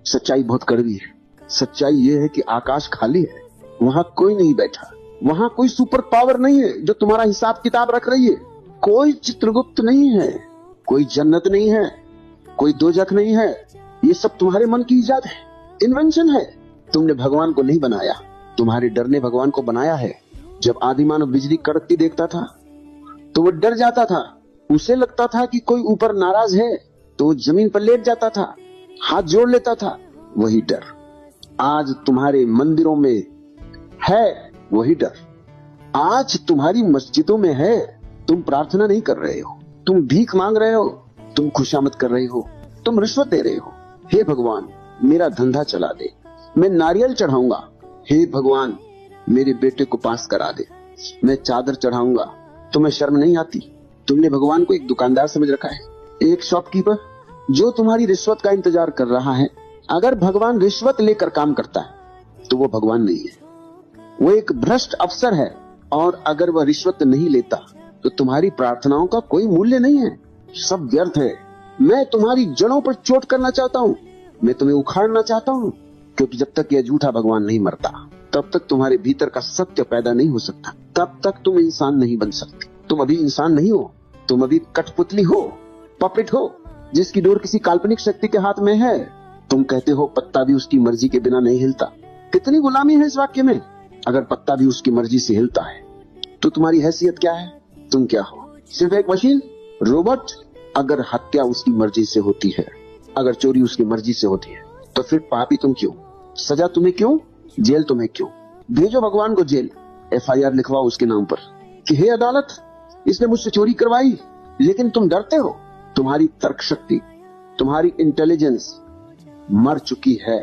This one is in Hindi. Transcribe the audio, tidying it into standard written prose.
सच्चाई बहुत कड़वी है। सच्चाई ये है कि आकाश खाली है, वहां कोई नहीं बैठा, वहां कोई सुपर पावर नहीं है जो तुम्हारा हिसाब किताब रख रही है। कोई चित्रगुप्त नहीं है, कोई जन्नत नहीं है, कोई दोजख नहीं है। ये सब तुम्हारे मन की इजाद है, इन्वेंशन है। तुमने भगवान को नहीं बनाया, तुम्हारे डर ने भगवान को बनाया है। जब आदिमानव बिजली कड़कती देखता था तो वो डर जाता था। उसे लगता था कि कोई ऊपर नाराज है तो वो जमीन पर लेट जाता था, हाथ जोड़ लेता था। वही डर आज तुम्हारे मंदिरों में है, वही डर आज तुम्हारी मस्जिदों में है। तुम प्रार्थना नहीं कर रहे हो, तुम भीख मांग रहे हो, तुम खुशामद कर रहे हो, तुम रिश्वत दे रहे हो। हे भगवान, मेरा धंधा चला दे, मैं नारियल चढ़ाऊंगा। हे भगवान, मेरे बेटे को पास करा दे, मैं चादर चढ़ाऊंगा। तुम्हें शर्म नहीं आती? तुमने भगवान को एक दुकानदार समझ रखा है, एक शॉपकीपर जो तुम्हारी रिश्वत का इंतजार कर रहा है। अगर भगवान रिश्वत लेकर काम करता है तो वो भगवान नहीं है, वो एक भ्रष्ट अफसर है। और अगर वह रिश्वत नहीं लेता तो तुम्हारी प्रार्थनाओं का कोई मूल्य नहीं है, सब व्यर्थ है। मैं तुम्हारी जड़ों पर चोट करना चाहता हूँ, मैं तुम्हें उखाड़ना चाहता हूँ, क्योंकि जब तक यह झूठा भगवान नहीं मरता तब तक तुम्हारे भीतर का सत्य पैदा नहीं हो सकता, तब तक तुम इंसान नहीं बन सकते। तुम अभी इंसान नहीं हो, तुम अभी कठपुतली हो, पपेट हो, जिसकी डोर किसी काल्पनिक शक्ति के हाथ में है। तुम कहते हो पत्ता भी उसकी मर्जी के बिना नहीं हिलता। कितनी गुलामी है इस वाक्य में। अगर पत्ता भी उसकी मर्जी से हिलता है तो तुम्हारी हैसियत क्या है? तुम क्या हो? सिर्फ एक मशीन, रोबोट। अगर हत्या उसकी मर्जी से होती है, अगर चोरी उसकी मर्जी से होती है, तो फिर पापी तुम क्यों? सजा तुम्हें क्यों? जेल तुम्हें क्यों? भेजो भगवान को जेल, FIR लिखवाओ उसके नाम पर कि हे अदालत, इसने मुझसे चोरी करवाई। लेकिन तुम डरते हो। तुम्हारी तर्क शक्ति, तुम्हारी इंटेलिजेंस मर चुकी है।